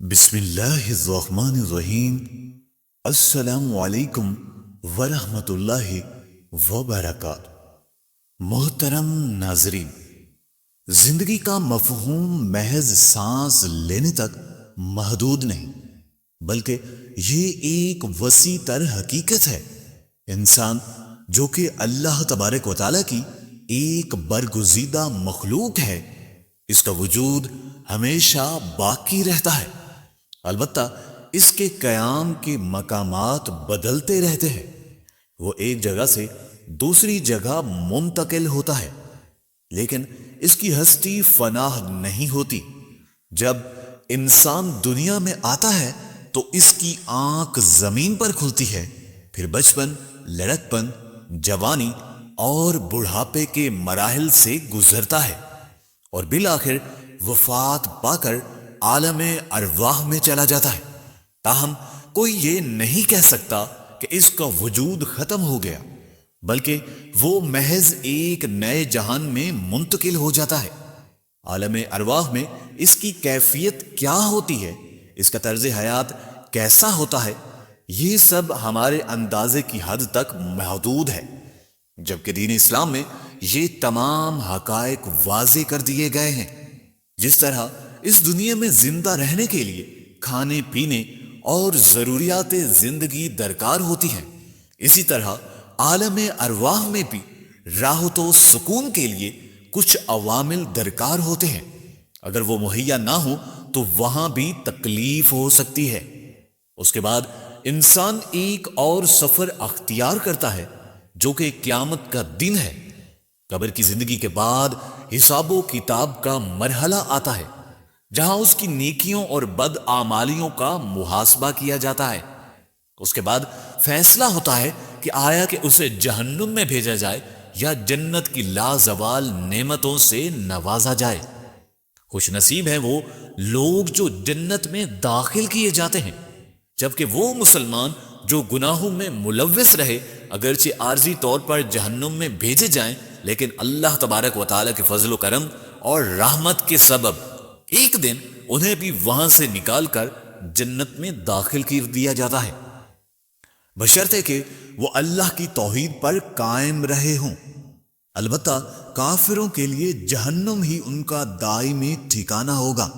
بسم اللہ الرحمن الرحیم۔ السلام علیکم ورحمۃ اللہ وبرکاتہ۔ محترم ناظرین، زندگی کا مفہوم محض سانس لینے تک محدود نہیں، بلکہ یہ ایک وسیع تر حقیقت ہے۔ انسان جو کہ اللہ تبارک و تعالیٰ کی ایک برگزیدہ مخلوق ہے، اس کا وجود ہمیشہ باقی رہتا ہے، البتہ اس کے قیام کے مقامات بدلتے رہتے ہیں۔ وہ ایک جگہ سے دوسری جگہ منتقل ہوتا ہے، لیکن اس کی ہستی فنا نہیں ہوتی۔ جب انسان دنیا میں آتا ہے تو اس کی آنکھ زمین پر کھلتی ہے، پھر بچپن، لڑکپن، جوانی اور بڑھاپے کے مراحل سے گزرتا ہے اور بالآخر وفات پا کر عالم ارواح میں چلا جاتا ہے۔ تاہم کوئی یہ نہیں کہہ سکتا کہ اس کا وجود ختم ہو گیا، بلکہ وہ محض ایک نئے جہان میں منتقل ہو جاتا ہے۔ عالم ارواح میں اس کی کیفیت کیا ہوتی ہے، اس کا طرز حیات کیسا ہوتا ہے، یہ سب ہمارے اندازے کی حد تک محدود ہے، جبکہ دین اسلام میں یہ تمام حقائق واضح کر دیے گئے ہیں۔ جس طرح اس دنیا میں زندہ رہنے کے لیے کھانے پینے اور ضروریات زندگی درکار ہوتی ہیں، اسی طرح عالم ارواح میں بھی راحت و سکون کے لیے کچھ عوامل درکار ہوتے ہیں۔ اگر وہ مہیا نہ ہو تو وہاں بھی تکلیف ہو سکتی ہے۔ اس کے بعد انسان ایک اور سفر اختیار کرتا ہے، جو کہ قیامت کا دن ہے۔ قبر کی زندگی کے بعد حساب و کتاب کا مرحلہ آتا ہے، جہاں اس کی نیکیوں اور بد اعمالیوں کا محاسبہ کیا جاتا ہے۔ اس کے بعد فیصلہ ہوتا ہے کہ آیا کہ اسے جہنم میں بھیجا جائے یا جنت کی لازوال نعمتوں سے نوازا جائے۔ خوش نصیب ہیں وہ لوگ جو جنت میں داخل کیے جاتے ہیں، جبکہ وہ مسلمان جو گناہوں میں ملوث رہے اگرچہ عارضی طور پر جہنم میں بھیجے جائیں، لیکن اللہ تبارک و تعالیٰ کے فضل و کرم اور رحمت کے سبب ایک دن انہیں بھی وہاں سے نکال کر جنت میں داخل کر دیا جاتا ہے، بشرطے کہ وہ اللہ کی توحید پر قائم رہے ہوں۔ البتہ کافروں کے لیے جہنم ہی ان کا دائمی ٹھکانہ ہوگا۔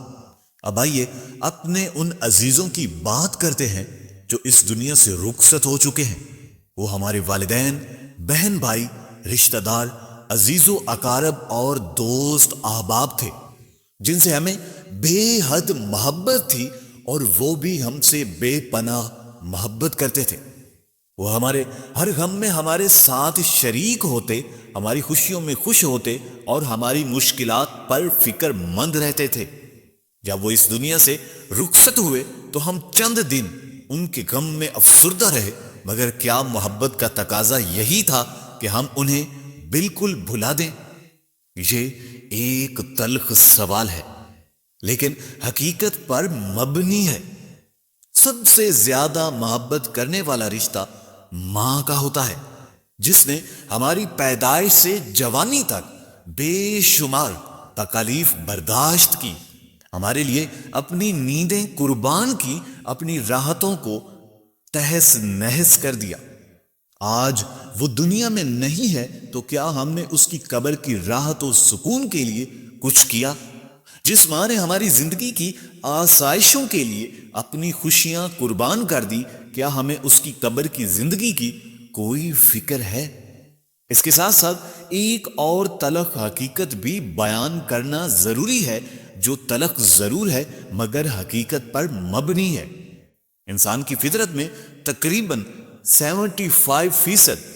اب آئیے اپنے ان عزیزوں کی بات کرتے ہیں جو اس دنیا سے رخصت ہو چکے ہیں۔ وہ ہمارے والدین، بہن بھائی، رشتہ دار، عزیز و اقارب اور دوست احباب تھے، جن سے ہمیں بے حد محبت تھی اور وہ بھی ہم سے بے پناہ محبت کرتے تھے۔ وہ ہمارے ہر غم میں ہمارے ساتھ شریک ہوتے، ہماری خوشیوں میں خوش ہوتے اور ہماری مشکلات پر فکر مند رہتے تھے۔ جب وہ اس دنیا سے رخصت ہوئے تو ہم چند دن ان کے غم میں افسردہ رہے، مگر کیا محبت کا تقاضا یہی تھا کہ ہم انہیں بالکل بھلا دیں؟ یہ ایک تلخ سوال ہے، لیکن حقیقت پر مبنی ہے۔ سب سے زیادہ محبت کرنے والا رشتہ ماں کا ہوتا ہے، جس نے ہماری پیدائش سے جوانی تک بے شمار تکالیف برداشت کی، ہمارے لیے اپنی نیندیں قربان کی، اپنی راحتوں کو تہس نہس کر دیا۔ آج وہ دنیا میں نہیں ہے تو کیا ہم نے اس کی قبر کی راحت و سکون کے لیے کچھ کیا؟ جس ماں نے ہماری زندگی کی آسائشوں کے لیے اپنی خوشیاں قربان کر دی، کیا ہمیں اس کی قبر کی زندگی کی کوئی فکر ہے؟ اس کے ساتھ ساتھ ایک اور تلخ حقیقت بھی بیان کرنا ضروری ہے، جو تلخ ضرور ہے مگر حقیقت پر مبنی ہے۔ انسان کی فطرت میں تقریباً 75%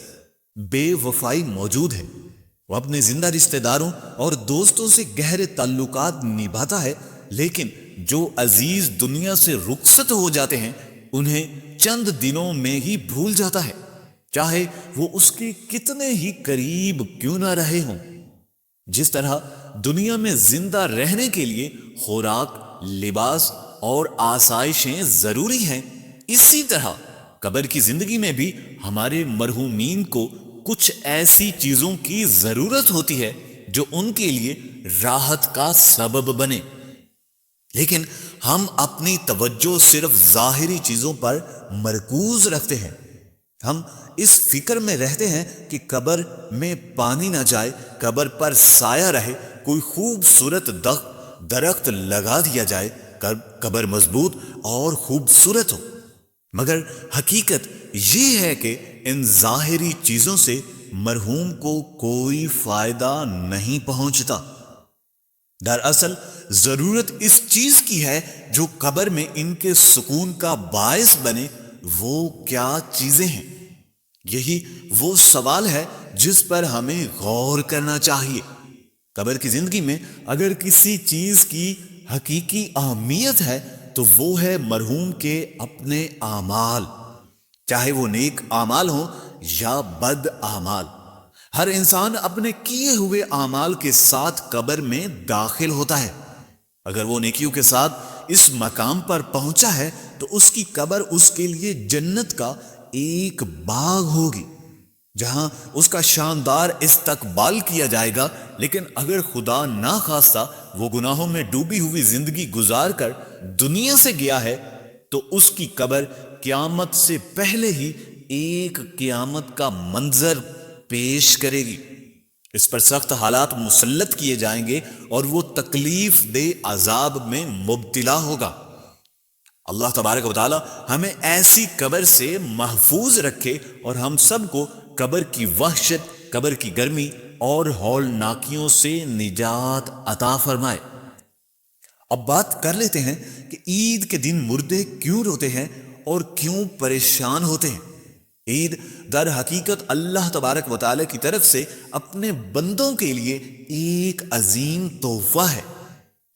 بے وفائی موجود ہے۔ وہ اپنے زندہ رشتہ داروں اور دوستوں سے گہرے تعلقات نبھاتا ہے، لیکن جو عزیز دنیا سے رخصت ہو جاتے ہیں انہیں چند دنوں میں ہی بھول جاتا ہے، چاہے وہ اس کے کتنے ہی قریب کیوں نہ رہے ہوں۔ جس طرح دنیا میں زندہ رہنے کے لیے خوراک، لباس اور آسائشیں ضروری ہیں، اسی طرح قبر کی زندگی میں بھی ہمارے مرحومین کو کچھ ایسی چیزوں کی ضرورت ہوتی ہے جو ان کے لیے راحت کا سبب بنے۔ لیکن ہم اپنی توجہ صرف ظاہری چیزوں پر مرکوز رکھتے ہیں۔ ہم اس فکر میں رہتے ہیں کہ قبر میں پانی نہ جائے، قبر پر سایہ رہے، کوئی خوبصورت درخت لگا دیا جائے، قبر مضبوط اور خوبصورت ہو۔ مگر حقیقت یہ ہے کہ ان ظاہری چیزوں سے مرحوم کو کوئی فائدہ نہیں پہنچتا۔ دراصل ضرورت اس چیز کی ہے جو قبر میں ان کے سکون کا باعث بنے۔ وہ کیا چیزیں ہیں؟ یہی وہ سوال ہے جس پر ہمیں غور کرنا چاہیے۔ قبر کی زندگی میں اگر کسی چیز کی حقیقی اہمیت ہے تو وہ ہے مرحوم کے اپنے اعمال، چاہے وہ نیک اعمال ہوں یا بد اعمال۔ ہر انسان اپنے کیے ہوئے اعمال کے ساتھ قبر میں داخل ہوتا ہے۔ اگر وہ نیکیوں کے ساتھ اس مقام پر پہنچا ہے تو اس کی قبر اس کے لیے جنت کا ایک باغ ہوگی جہاں اس کا شاندار استقبال کیا جائے گا۔ لیکن اگر خدا ناخواستہ وہ گناہوں میں ڈوبی ہوئی زندگی گزار کر دنیا سے گیا ہے تو اس کی قبر قیامت سے پہلے ہی ایک قیامت کا منظر پیش کرے گی۔ اس پر سخت حالات مسلط کیے جائیں گے اور وہ تکلیف دہ عذاب میں مبتلا ہوگا۔ اللہ تبارک و تعالی ہمیں ایسی قبر سے محفوظ رکھے اور ہم سب کو قبر کی وحشت، قبر کی گرمی اور ہولناکیوں سے نجات عطا فرمائے۔ اب بات کر لیتے ہیں کہ عید کے دن مردے کیوں روتے ہیں اور کیوں پریشان ہوتے ہیں۔ عید در حقیقت اللہ تبارک و تعالی کی طرف سے اپنے بندوں کے لیے ایک عظیم تحفہ ہے۔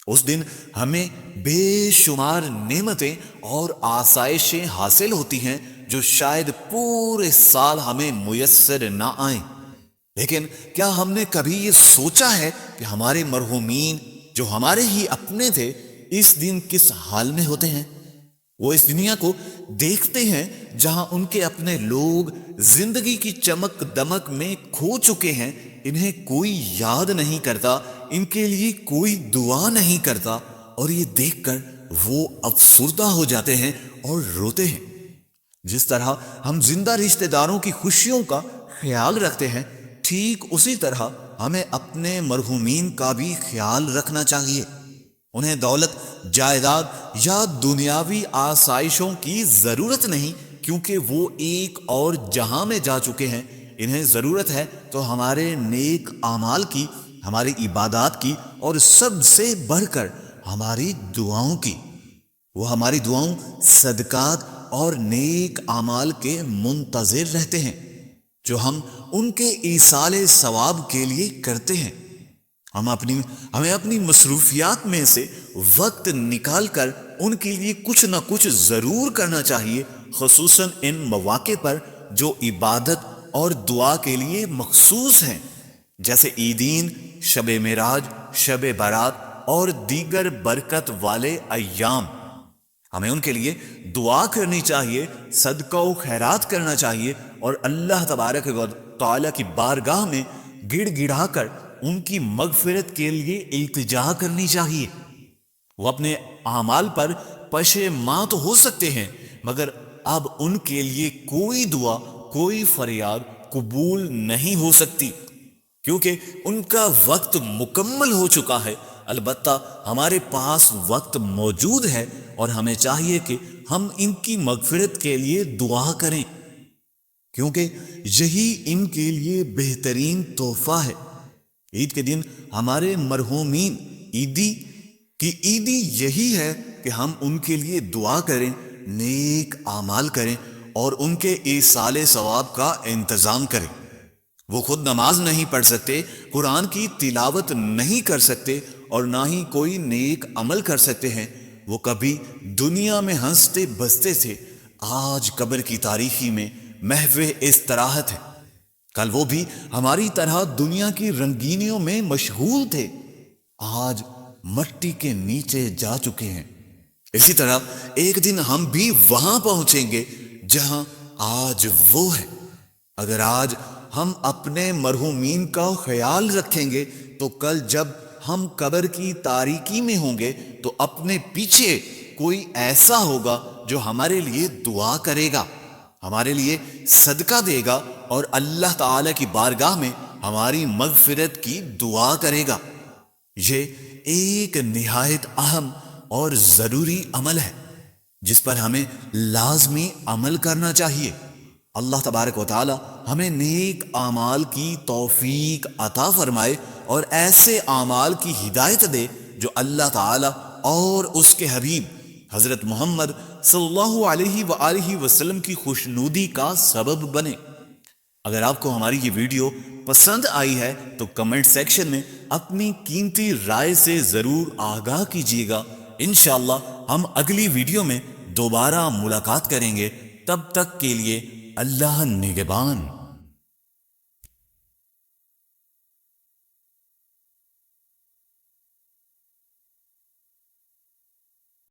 اس دن ہمیں بے شمار نعمتیں اور آسائشیں حاصل ہوتی ہیں جو شاید پورے سال ہمیں میسر نہ آئیں۔ لیکن کیا ہم نے کبھی یہ سوچا ہے کہ ہمارے مرحومین جو ہمارے ہی اپنے تھے اس دن کس حال میں ہوتے ہیں؟ وہ اس دنیا کو دیکھتے ہیں جہاں ان کے اپنے لوگ زندگی کی چمک دمک میں کھو چکے ہیں، انہیں کوئی یاد نہیں کرتا، ان کے لیے کوئی دعا نہیں کرتا، اور یہ دیکھ کر وہ افسردہ ہو جاتے ہیں اور روتے ہیں۔ جس طرح ہم زندہ رشتہ داروں کی خوشیوں کا خیال رکھتے ہیں، ٹھیک اسی طرح ہمیں اپنے مرحومین کا بھی خیال رکھنا چاہیے۔ انہیں دولت، جائیداد یا دنیاوی آسائشوں کی ضرورت نہیں، کیونکہ وہ ایک اور جہاں میں جا چکے ہیں۔ انہیں ضرورت ہے تو ہمارے نیک اعمال کی، ہماری عبادات کی، اور سب سے بڑھ کر ہماری دعاؤں کی۔ وہ ہماری دعاؤں، صدقات اور نیک اعمال کے منتظر رہتے ہیں جو ہم ان کے ایصال ثواب کے لیے کرتے ہیں۔ ہمیں اپنی مصروفیات میں سے وقت نکال کر ان کے لیے کچھ نہ کچھ ضرور کرنا چاہیے، خصوصاً ان مواقع پر جو عبادت اور دعا کے لیے مخصوص ہیں، جیسے عیدین، شب معراج، شب برات اور دیگر برکت والے ایام۔ ہمیں ان کے لیے دعا کرنی چاہیے، صدقہ و خیرات کرنا چاہیے، اور اللہ تبارک و تعالی کی بارگاہ میں گڑ گڑا کر ان کی مغفرت کے لیے التجا کرنی چاہیے۔ وہ اپنے اعمال پر پشیمان تو ہو سکتے ہیں، مگر اب ان کے لیے کوئی دعا، کوئی فریاد قبول نہیں ہو سکتی، کیونکہ ان کا وقت مکمل ہو چکا ہے۔ البتہ ہمارے پاس وقت موجود ہے اور ہمیں چاہیے کہ ہم ان کی مغفرت کے لیے دعا کریں، کیونکہ یہی ان کے لیے بہترین تحفہ ہے۔ عید کے دن ہمارے مرحومین کی عیدی یہی ہے کہ ہم ان کے لیے دعا کریں، نیک اعمال کریں اور ان کے ایصال ثواب کا انتظام کریں۔ وہ خود نماز نہیں پڑھ سکتے، قرآن کی تلاوت نہیں کر سکتے اور نہ ہی کوئی نیک عمل کر سکتے ہیں۔ وہ کبھی دنیا میں ہنستے بستے تھے، آج قبر کی تاریکی میں محو استراحت ہے۔ کل وہ بھی ہماری طرح دنیا کی رنگینیوں میں مشغول تھے، آج مٹی کے نیچے جا چکے ہیں۔ اسی طرح ایک دن ہم بھی وہاں پہنچیں گے جہاں آج وہ ہے۔ اگر آج ہم اپنے مرحومین کا خیال رکھیں گے تو کل جب ہم قبر کی تاریکی میں ہوں گے تو اپنے پیچھے کوئی ایسا ہوگا جو ہمارے لیے دعا کرے گا، ہمارے لیے صدقہ دے گا اور اللہ تعالی کی بارگاہ میں ہماری مغفرت کی دعا کرے گا۔ یہ ایک نہایت اہم اور ضروری عمل ہے جس پر ہمیں لازمی عمل کرنا چاہیے۔ اللہ تبارک و تعالی ہمیں نیک اعمال کی توفیق عطا فرمائے اور ایسے اعمال کی ہدایت دے جو اللہ تعالی اور اس کے حبیب حضرت محمد صلی اللہ علیہ وآلہ وسلم کی خوشنودی کا سبب بنے۔ اگر آپ کو ہماری یہ ویڈیو پسند آئی ہے تو کمنٹ سیکشن میں اپنی قیمتی رائے سے ضرور آگاہ کیجیے گا۔ انشاءاللہ ہم اگلی ویڈیو میں دوبارہ ملاقات کریں گے، تب تک کے لیے اللہ نگہبان۔